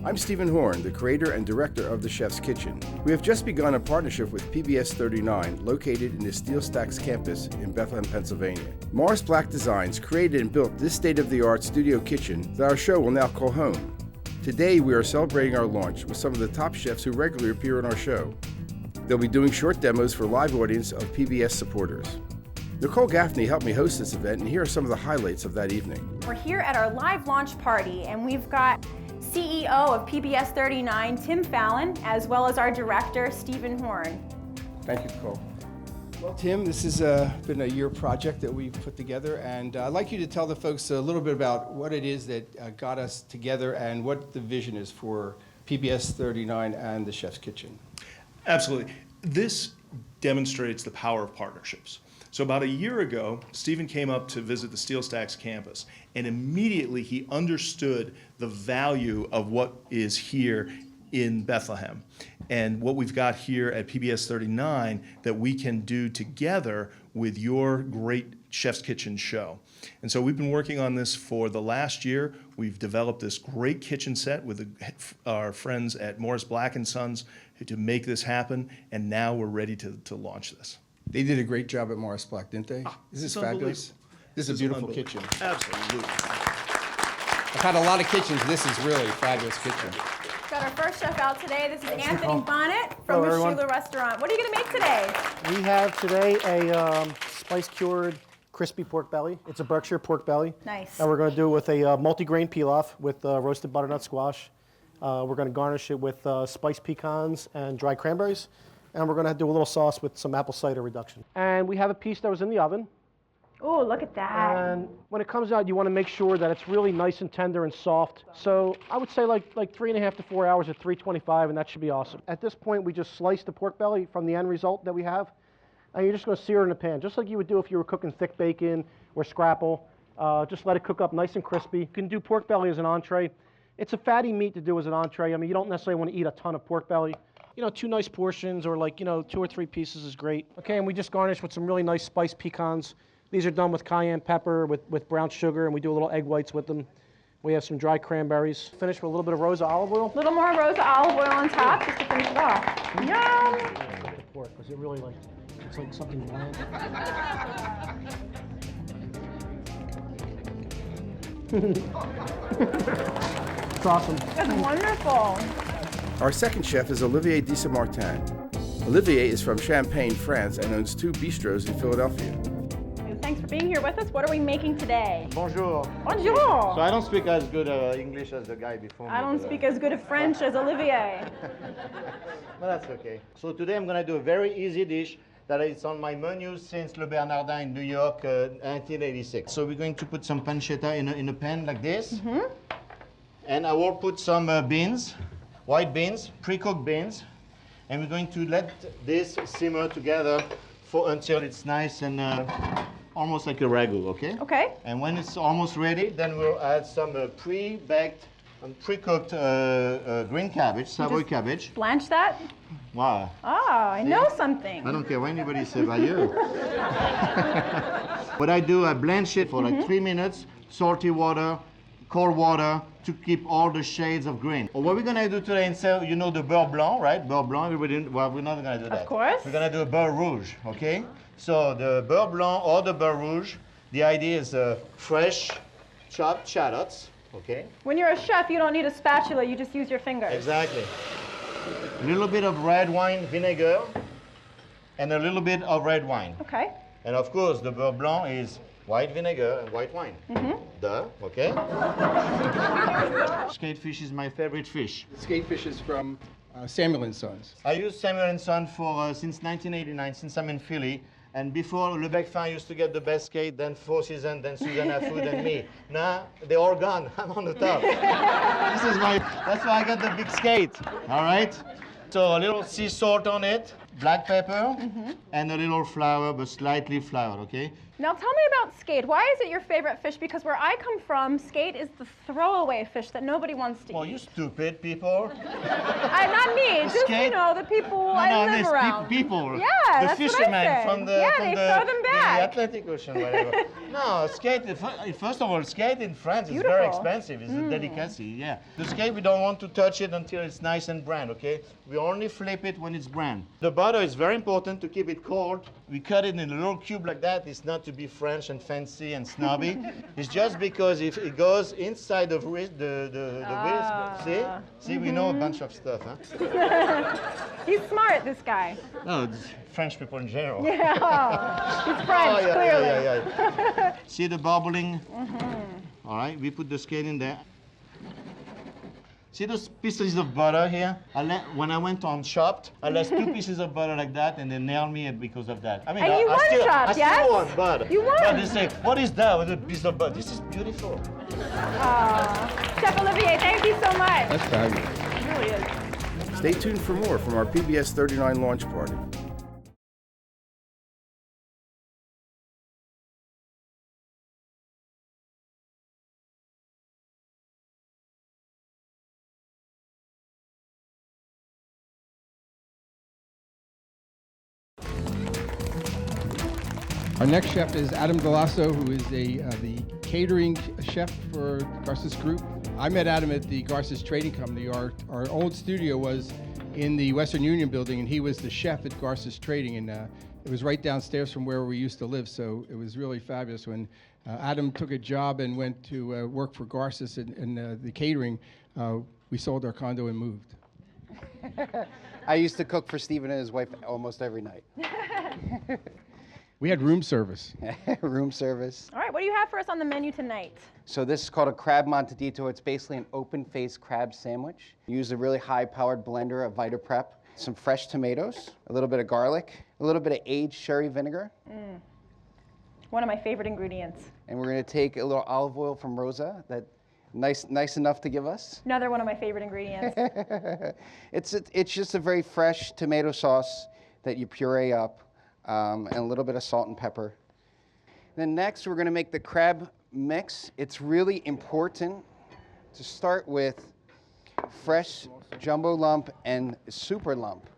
I'm Stephen Horn, the creator and director of The Chef's Kitchen. We have just begun a partnership with PBS39, located in the Steel Stacks campus in Bethlehem, Pennsylvania. Morris Black Designs created and built this state-of-the-art studio kitchen that our show will now call home. Today, we are celebrating our launch with some of the top chefs who regularly appear on our show. They'll be doing short demos for a live audience of PBS supporters. Nicole Gaffney helped me host this event, and here are some of the highlights of that evening. We're here at our live launch party, and we've got CEO of PBS39, Tim Fallon, as well as our director, Stephen Horn. Thank you, Nicole. Well, Tim, this has been a year project that we've put together, and I'd like you to tell the folks a little bit about what it is that got us together and what the vision is for PBS39 and the Chef's Kitchen. Absolutely. This demonstrates the power of partnerships. So about a year ago, Stephen came up to visit the Steel Stacks campus, and immediately he understood the value of what is here in Bethlehem and what we've got here at PBS39 that we can do together with your great Chef's Kitchen show. And so we've been working on this for the last year. We've developed this great kitchen set with our friends at Morris Black & Sons to make this happen, and now we're ready to launch this. They did a great job at Morris Black, didn't they? Is this fabulous? This is a beautiful kitchen. Absolutely. I've had a lot of kitchens. This is really a fabulous kitchen. Got our first chef out today. This is Anthony Bonnet from the Sheila Restaurant. What are you going to make today? We have today a spice-cured crispy pork belly. It's a Berkshire pork belly. Nice. And we're going to do it with a multi-grain pilaf with roasted butternut squash. We're going to garnish it with spiced pecans and dried cranberries. And we're going to do a little sauce with some apple cider reduction. And we have a piece that was in the oven. Oh, look at that. And when it comes out, you want to make sure that it's really nice and tender and soft. So I would say like 3.5 to 4 hours at 325, and that should be awesome. At this point, we just slice the pork belly from the end result that we have, and you're just going to sear it in a pan, just like you would do if you were cooking thick bacon or scrapple. Just let it cook up nice and crispy. You can do pork belly as an entree. It's a fatty meat to do as an entree. I mean, you don't necessarily want to eat a ton of pork belly. You know, 2 nice portions or 2 or 3 pieces is great. Okay, and we just garnish with some really nice spiced pecans. These are done with cayenne pepper, with brown sugar, and we do a little egg whites with them. We have some dried cranberries. Finish with a little bit of rosa olive oil. A little more rosa olive oil on top just to finish it off. Yum! The pork, because it really it's like something bland. It's awesome. That's wonderful. Our second chef is Olivier de Saint-Martin. Olivier is from Champagne, France, and owns 2 bistros in Philadelphia. Thanks for being here with us. What are we making today? Bonjour. Bonjour. So I don't speak as good English as the guy before me. I don't speak as good of French as Olivier. But that's okay. So today I'm going to do a very easy dish that is on my menu since Le Bernardin in New York, 1986. So we're going to put some pancetta in a pan like this. Mm-hmm. And I will put some beans, white beans, pre-cooked beans. And we're going to let this simmer together until it's nice and almost like a ragu, okay? Okay. And when it's almost ready, then we'll add some pre-baked and pre-cooked green cabbage, Savoy cabbage. Blanch that? Wow. Oh, I know something. I don't care what anybody says about you. What I do, I blanch it for like 3 minutes, salty water, cold water, to keep all the shades of green. What we're gonna do today, instead, you know the beurre blanc, right? Beurre blanc, everybody, well, we're not gonna do that. Of course. We're gonna do a beurre rouge, okay? So the beurre blanc or the beurre rouge, the idea is fresh chopped shallots, okay? When you're a chef, you don't need a spatula, you just use your fingers. Exactly. A little bit of red wine vinegar and a little bit of red wine. Okay. And of course, the beurre blanc is white vinegar and white wine. Mm-hmm. Duh, okay? Skatefish is my favorite fish. Skatefish is from Samuel & Sons. I use Samuel & Son for since 1989, since I'm in Philly. And before, Le Bec Fin used to get the best skate, then Four Seasons, then Susanna Food, and me. Now, they're all gone. I'm on the top. That's why I got the big skate, all right? So a little sea salt on it. black pepper, and a little flour, but slightly floured, okay? Now tell me about skate. Why is it your favorite fish? Because where I come from, skate is the throwaway fish that nobody wants to Well, eat. you stupid people. Not me, just, Skate? the people I live around. People. Yeah, the that's fishermen what I say. from the they throw them back. The Atlantic Ocean, whatever. No, skate. First of all, skate in France is very Beautiful. expensive. It's a delicacy. Yeah. The skate, we don't want to touch it until it's nice and brown. Okay. We only flip it when it's brown. The butter is very important to keep it cold. We cut it in a little cube like that. It's not to be French and fancy and snobby. It's just because if it goes inside the whisk, see, we know a bunch of stuff, huh? He's smart, this guy. No, it's French people in general. Yeah, he's French, yeah, clearly. yeah. See the bubbling? All right, we put the skate in there. See those pieces of butter here? When I went on Chopped, I left 2 pieces of butter like that, and they nailed me because of that. I mean, And you won Chopped, I yes? still won, but You won. But they say, what is that with a piece of butter? This is beautiful. Chef Olivier, thank you so much. That's fabulous. It really is. Stay tuned for more from our PBS39 launch party. Our next chef is Adam Gasso, who is the catering chef for Garces Group. I met Adam at the Garces Trading Company. Our old studio was in the Western Union building, and he was the chef at Garces Trading, and it was right downstairs from where we used to live, so it was really fabulous. When Adam took a job and went to work for Garces in the catering, we sold our condo and moved. I used to cook for Stephen and his wife almost every night. We had room service. Room service. All right, what do you have for us on the menu tonight? So this is called a crab montadito. It's basically an open-faced crab sandwich. Use a really high-powered blender of VitaPrep, some fresh tomatoes, a little bit of garlic, a little bit of aged sherry vinegar. One of my favorite ingredients. And we're going to take a little olive oil from Rosa, that nice enough to give us. Another one of my favorite ingredients. It's just a very fresh tomato sauce that you puree up. And a little bit of salt and pepper. Then next, we're going to make the crab mix. It's really important to start with fresh jumbo lump and super lump.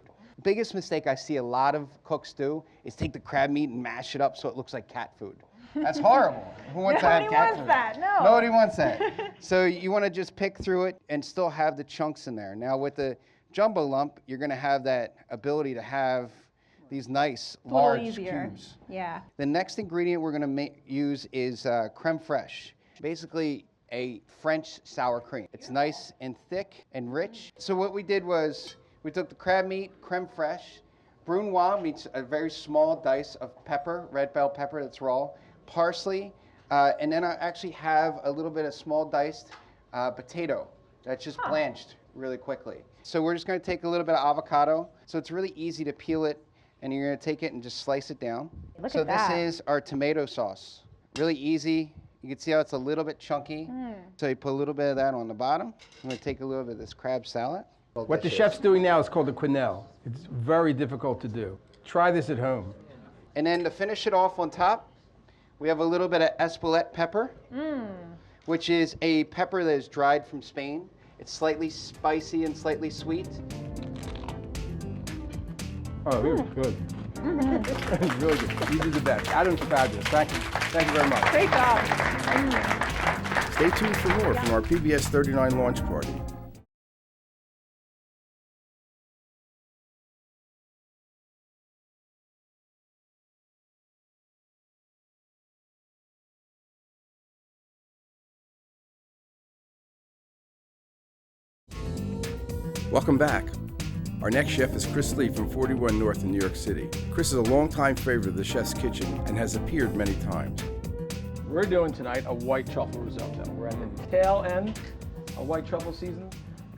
Biggest mistake I see a lot of cooks do is take the crab meat and mash it up so it looks like cat food. That's horrible. Who wants to have cat Nobody food? wants that, no. Nobody wants that. So you want to just pick through it and still have the chunks in there. Now with the jumbo lump, you're going to have that ability to have these nice large cubes. Yeah. The next ingredient we're going to use is creme fraiche, basically a French sour cream. It's nice and thick and rich. So what we did was we took the crab meat, creme fraiche, brunoise means a very small dice of pepper, red bell pepper that's raw, parsley, and then I actually have a little bit of small diced potato that's just blanched really quickly. So we're just going to take a little bit of avocado. So it's really easy to peel it, and you're going to take it and just slice it down. Look so at that. this is our tomato sauce. Really easy. You can see how it's a little bit chunky. So you put a little bit of that on the bottom. I'm going to take a little bit of this crab salad. What the chef's doing now is called a quenelle. It's very difficult to do. Try this at home. And then to finish it off on top, we have a little bit of Espelette pepper, which is a pepper that is dried from Spain. It's slightly spicy and slightly sweet. Oh, it was good. It was really good. You did the best. Adam's fabulous. Thank you. Thank you very much. Great job. Stay tuned for more from our PBS39 launch party. Welcome back. Our next chef is Chris Lee from 41 North in New York City. Chris is a longtime favorite of the Chef's Kitchen and has appeared many times. We're doing tonight a white truffle risotto. We're at the tail end of white truffle season.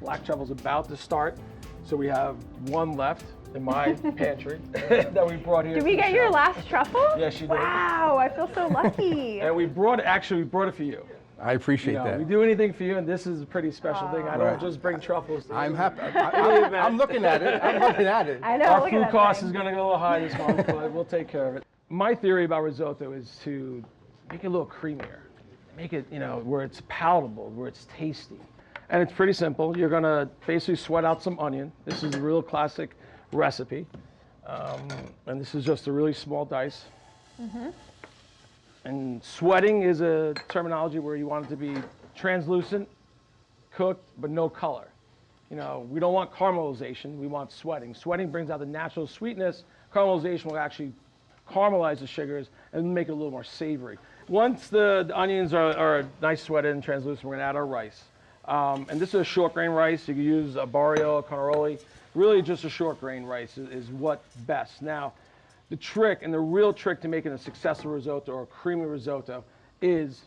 Black truffle's about to start, so we have one left in my pantry that we brought here. Did we for the get your chef. last truffle? Yes, you did. Wow, I feel so lucky. And we brought it for you. I appreciate that. We do anything for you, and this is a pretty special thing. I don't just bring truffles. I'm happy. I'm looking at it. I'm looking at it. I know. Our look at food that cost thing. is going to go a little high this month, but we'll take care of it. My theory about risotto is to make it a little creamier, make it, where it's palatable, where it's tasty. And it's pretty simple. You're going to basically sweat out some onion. This is a real classic recipe. And this is just a really small dice. And sweating is a terminology where you want it to be translucent, cooked, but no color. We don't want caramelization, we want sweating. Sweating brings out the natural sweetness. Caramelization will actually caramelize the sugars and make it a little more savory. Once the onions are nice sweated and translucent, we're gonna add our rice. And this is a short grain rice. You can use a barrio, carnaroli. Really just a short grain rice is what's best. Now, the trick and the real trick to making a successful risotto or a creamy risotto is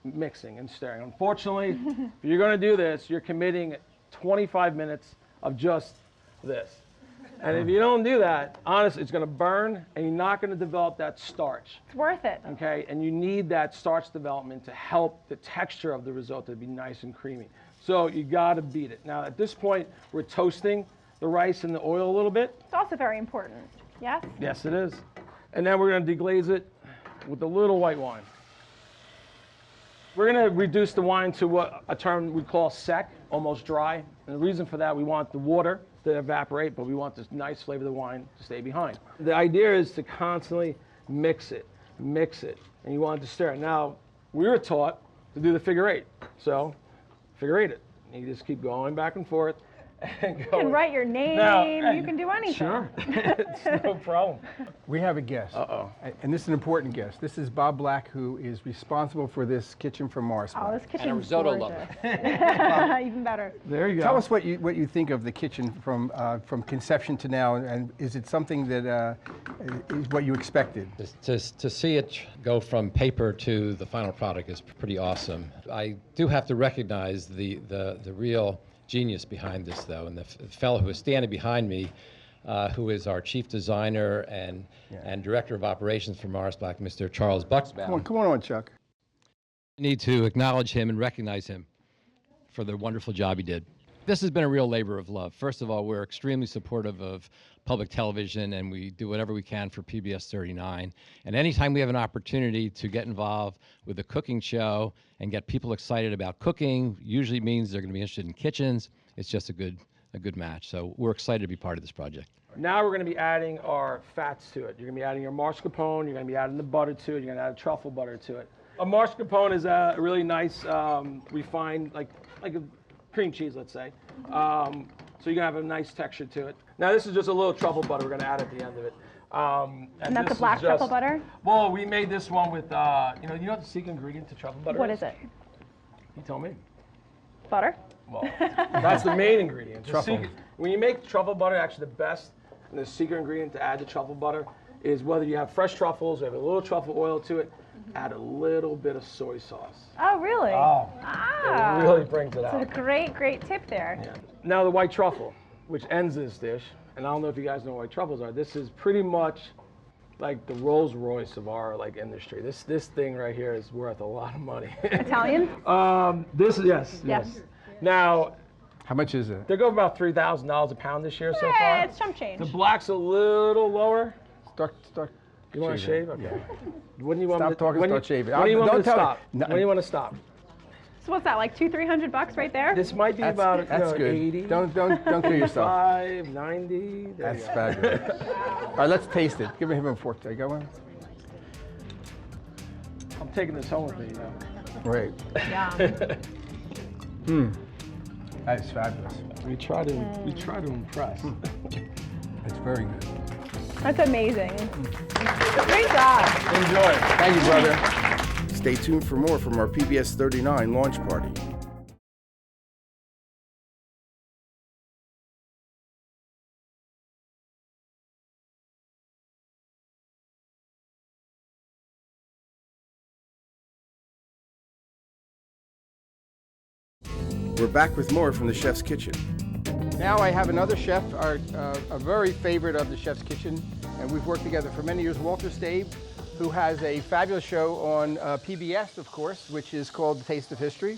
mixing and stirring. Unfortunately, if you're gonna do this, you're committing 25 minutes of just this. And if you don't do that, honestly, it's gonna burn and you're not gonna develop that starch. It's worth it. Okay, and you need that starch development to help the texture of the risotto to be nice and creamy. So you gotta beat it. Now at this point, we're toasting the rice in the oil a little bit. It's also very important. Yes? Yes, it is. And then we're gonna deglaze it with a little white wine. We're gonna reduce the wine to what a term we call sec, almost dry. And the reason for that, we want the water to evaporate, but we want this nice flavor of the wine to stay behind. The idea is to constantly mix it, and you want it to stir. Now, we were taught to do the figure eight. So, figure eight it. And you just keep going back and forth. You can write your name, you can do anything. Sure, it's no problem. We have a guest. And this is an important guest. This is Bob Black, who is responsible for this kitchen from Mars. Oh, this kitchen's And a risotto gorgeous. lover. Even better. There you go. Tell us what you think of the kitchen from conception to now, and is it something that is what you expected? To see it go from paper to the final product is pretty awesome. I do have to recognize the real genius behind this, though, and the fellow who is standing behind me, who is our chief designer and director of operations for Mars Black, Mr. Charles Buxbaum. Come on, Chuck. I need to acknowledge him and recognize him for the wonderful job he did. This has been a real labor of love. First of all, we're extremely supportive of public television, and we do whatever we can for PBS39. And anytime we have an opportunity to get involved with a cooking show and get people excited about cooking, usually means they're going to be interested in kitchens. It's just a good match. So we're excited to be part of this project. Now we're going to be adding our fats to it. You're going to be adding your mascarpone, you're going to be adding the butter to it, you're going to add truffle butter to it. A mascarpone is a really nice, refined, like a cream cheese, let's say. So you're gonna have a nice texture to it. Now this is just a little truffle butter we're gonna add at the end of it. And that's the black truffle butter? Well, we made this one with, you know what the secret ingredient to truffle butter What is it? You tell me. Butter? Well, that's the main ingredient. Truffle. When you make truffle butter, actually the best and the secret ingredient to add to truffle butter is whether you have fresh truffles or have a little truffle oil to it, add a little bit of soy sauce. Oh, really? Oh, Ah. it really brings it out. It's a great tip there. Yeah. Now the white truffle, which ends this dish, and I don't know if you guys know what white truffles are. This is pretty much like the Rolls Royce of our industry. This thing right here is worth a lot of money. Italian? This is yes. Now, How much is it? they go about $3,000 a pound this year so Yeah, far. it's chump change. The black's a little lower. Start. You want to shaving. shave? Okay. When do you want Stop me to, talking, when start shaving. When do you want me Don't to tell me. stop? No. When do you want to stop? So what's that, like $200-300 right there? This might be about That's good. 80. Don't kill yourself. 5, 90. There That's you go. fabulous. All right, let's taste it. Give him a fork. I got one. I'm taking this home with me, you know. Great. Yeah. That is fabulous. We try to impress. It's very good. That's amazing. Great job. Enjoy. Thank you, brother. Stay tuned for more from our PBS39 launch party. We're back with more from the Chef's Kitchen. Now I have another chef, a very favorite of the Chef's Kitchen, and we've worked together for many years, Walter Stapp, who has a fabulous show on PBS, of course, which is called The Taste of History.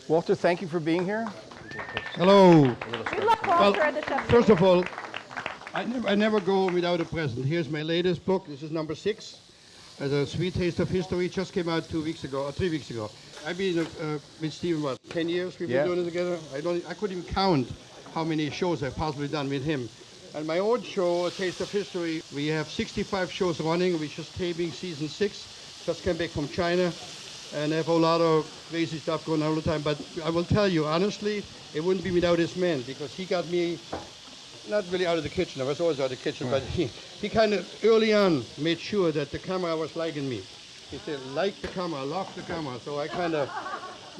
Walter, thank you for being here. Hello. We love Walter at the Chef's First of all, I never go without a present. Here's my latest book. This is number 6. The Sweet Taste of History just came out 2 weeks ago, or 3 weeks ago. I've been with Stephen, what, 10 years we've been doing it together? I couldn't even count how many shows I've possibly done with him. And my own show, A Taste of History, we have 65 shows running. We're just taping season 6. Just came back from China. And I have a lot of crazy stuff going on all the time. But I will tell you, honestly, it wouldn't be without this man, because he got me, not really out of the kitchen. I was always out of the kitchen, but he kind of early on made sure that the camera was liking me. He said, like the camera, love the camera. So I kind of,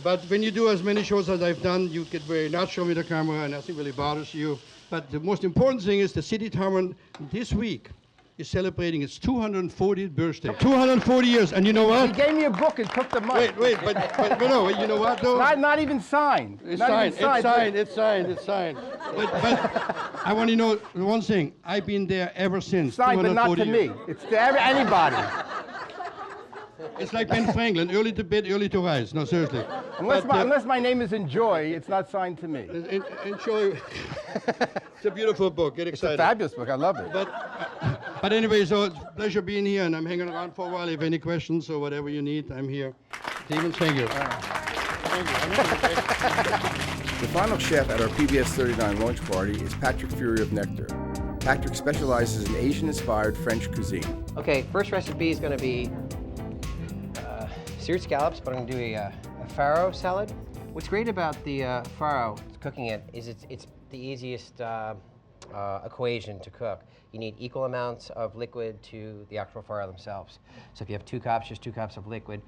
but when you do as many shows as I've done, you get very natural with the camera and nothing really bothers you. But the most important thing is the City Tavern this week is celebrating its 240th birthday. 240 years, and you know what? He gave me a book and took the money. But no, you know what though? Not even signed. It's signed. But I want to know one thing. I've been there ever since. Signed, but not to me. years. It's to anybody. It's like Ben Franklin, early to bed, early to rise. No, seriously. Unless my name is Enjoy, it's not signed to me. Enjoy. It's a beautiful book. Get excited. It's a fabulous book. I love it. But anyway, so it's a pleasure being here, and I'm hanging around for a while. If any questions or whatever you need, I'm here. Stephen, thank you. The final chef at our PBS39 launch party is Patrick Fury of Nectar. Patrick specializes in Asian-inspired French cuisine. Okay, first recipe is going to be seared scallops, but I'm going to do a farro salad. What's great about the farro, cooking it, is it's the easiest equation to cook. You need equal amounts of liquid to the actual farro themselves. So if you have 2 cups, just 2 cups of liquid.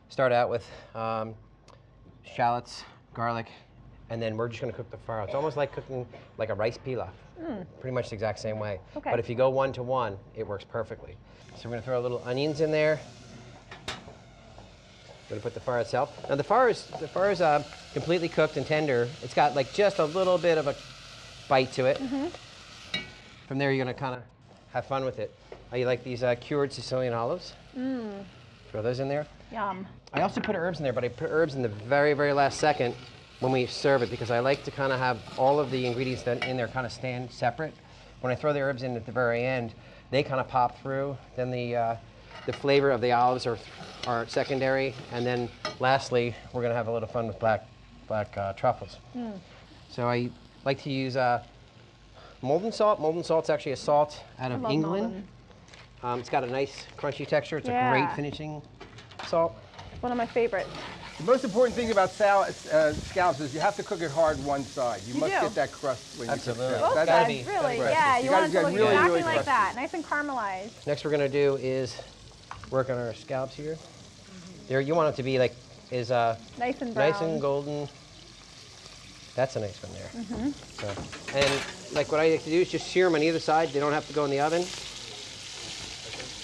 Start out with shallots, garlic, and then we're just going to cook the farro. It's almost like cooking like a rice pilaf, pretty much the exact same way. Okay. But if you go 1 to 1, it works perfectly. So we're going to throw a little onions in there. We're going to put the farro itself. Now the farro is completely cooked and tender. It's got like just a little bit of a bite to it. From there, you're going to kind of have fun with it. You like these cured Sicilian olives? Throw those in there. Yum. I also put herbs in there, but I put herbs in the very, very last second when we serve it, because I like to kind of have all of the ingredients that in there kind of stand separate. When I throw the herbs in at the very end, they kind of pop through. Then the flavor of the olives are secondary, and then lastly, we're going to have a little fun with black truffles. So I like to use molten salt. Molten salt's actually a salt out of England. It's got a nice crunchy texture. It's a great finishing salt. One of my favorites. The most important thing about scallops is you have to cook it hard one side. You must get that crust when you cook scallops. Both sides, really. Yeah, you want it to look exactly like that, nice and caramelized. Next, we're going to do is work on our scallops here. There, you want it to be like nice and brown. nice and golden. That's a nice one there. So, and like what I like to do is just sear them on either side. They don't have to go in the oven.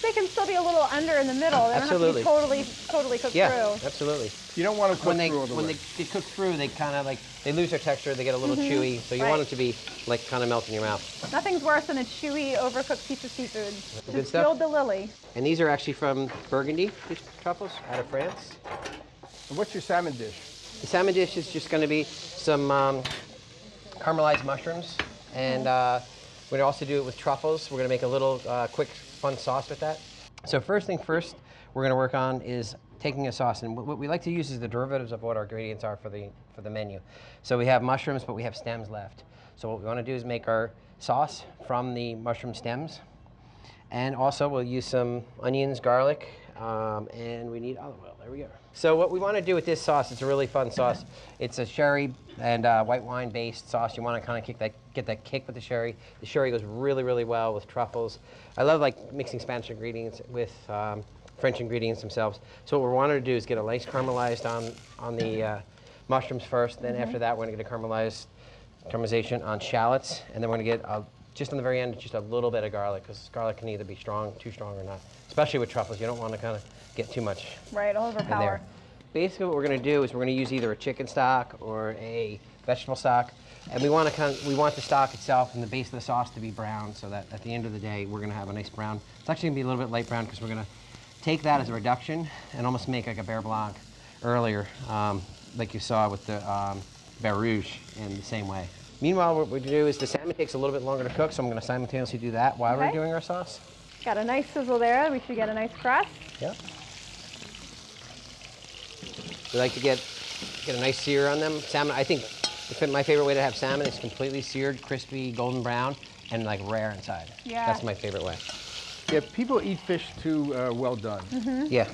They can still be a little under in the middle. They don't have to be totally cooked through. Absolutely. You don't want to cook through all the way. When they cook through, they kind of like, they lose their texture, they get a little chewy, so you want it to be like kind of melt in your mouth. Nothing's worse than a chewy, overcooked piece of seafood. Good Just stuff. grilled the lily. And these are actually from Burgundy, these truffles, out of France. And what's your salmon dish? The salmon dish is just going to be some caramelized mushrooms, and we're going to also do it with truffles. We're going to make a little quick, fun sauce with that. So first thing first, we're going to work on is taking a sauce, and what we like to use is the derivatives of what our ingredients are for the menu. So we have mushrooms, but we have stems left. So what we want to do is make our sauce from the mushroom stems, and also we'll use some onions, garlic, and we need olive oil. There we go. So what we want to do with this sauce, it's a really fun sauce. It's a sherry and white wine based sauce. You want to kind of get that kick with the sherry. The sherry goes really, really well with truffles. I love like mixing Spanish ingredients with French ingredients themselves. So what we wanted to do is get a nice caramelized on the mushrooms first. Then after that, we're going to get a caramelization on shallots, and then we're going to get just on the very end just a little bit of garlic, because garlic can either be too strong or not. Especially with truffles, you don't want to kind of get too much. Right, overpower. Basically, what we're going to do is we're going to use either a chicken stock or a vegetable stock, and we want the stock itself and the base of the sauce to be brown, so that at the end of the day we're going to have a nice brown. It's actually going to be a little bit light brown because we're going to take that as a reduction and almost make like a beurre blanc earlier, like you saw with the beurre rouge in the same way. Meanwhile, what we do is the salmon takes a little bit longer to cook, so I'm going to simultaneously do that while we're doing our sauce. Got a nice sizzle there. We should get a nice crust. Yep. We like to get a nice sear on them. Salmon, I think my favorite way to have salmon is completely seared, crispy, golden brown, and like rare inside. Yeah. That's my favorite way. Yeah, people eat fish too well done. Yeah.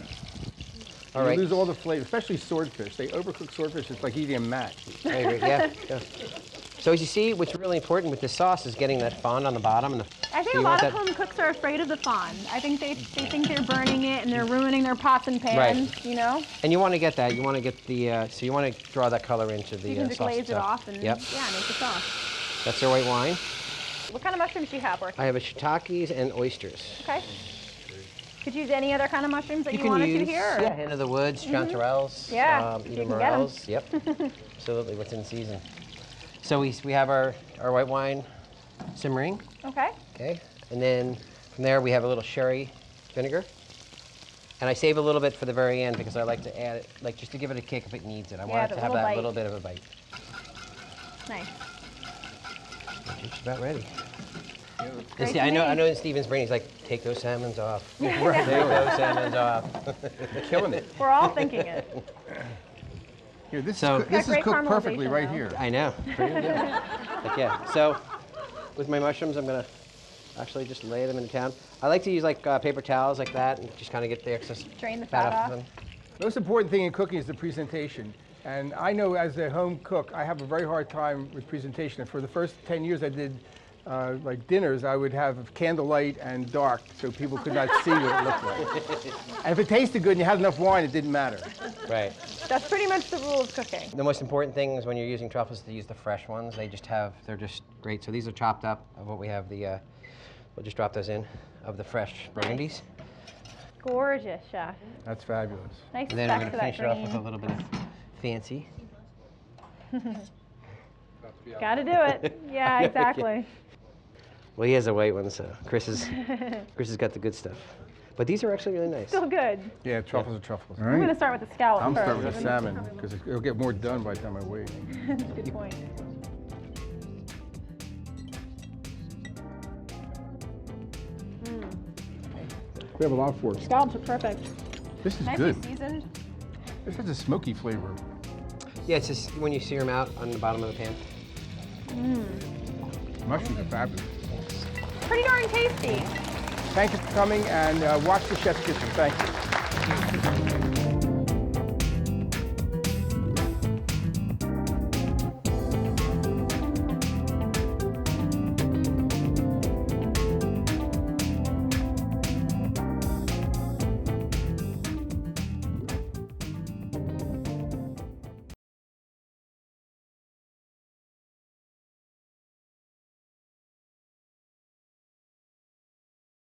All right. You lose all the flavor, especially swordfish. They overcook swordfish. It's like eating a mat. I agree. Yeah. So as you see, what's really important with this sauce is getting that fond on the bottom. And I think a lot of home cooks are afraid of the fond. I think they think they're burning it and they're ruining their pots and pans, you know? And you want to get that. You want to get the, so you want to draw that color into the sauce. You can just glaze it itself. off and make the sauce. That's our white wine. What kind of mushrooms do you have working? I have a shiitakes and oysters. Okay. Could you use any other kind of mushrooms that you wanted to here? Or? Yeah, hen of the woods, chanterelles, even morels. Yep, absolutely, what's in season. So we have our white wine simmering. Okay. Okay, and then from there we have a little sherry vinegar. And I save a little bit for the very end because I like to add it, like just to give it a kick if it needs it. I want it to have that little bit of a bite. Nice. It's about ready. See, I know in Stephen's brain, he's like, take those salmons off. Take those salmons off. Killing it. We're all thinking it. Here, this is cooked perfectly right here. I know. Like, yeah. So with my mushrooms, I'm going to actually just lay them in the pan. I like to use like paper towels like that and just kind of get the excess drain the fat off. The most important thing in cooking is the presentation. And I know as a home cook, I have a very hard time with presentation. And for the first 10 years I did like dinners, I would have candlelight and dark so people could not see what it looked like. And if it tasted good and you had enough wine, it didn't matter. Right. That's pretty much the rule of cooking. The most important thing is when you're using truffles to use the fresh ones. They're just great. So these are chopped up of what we have we'll just drop those in, of the fresh burgundies. Gorgeous, chef. That's fabulous. Nice. And then I'm going to finish it off with a little bit of fancy. Gotta do it. Yeah, exactly. Well, he has a white one, so Chris has got the good stuff. But these are actually really nice. Still good. Yeah, truffles are truffles. I'm going to start with the scallop I'm first. starting with the salmon because it'll get more done by the time I wait. That's a good point. We have a lot of forks. Scallops are perfect. This is Nicely good. seasoned. This has a smoky flavor. Yeah, it's just when you sear them out on the bottom of the pan. Mushrooms are fabulous. Pretty darn tasty. Thank you for coming and watch the Chef's Kitchen. Thank you.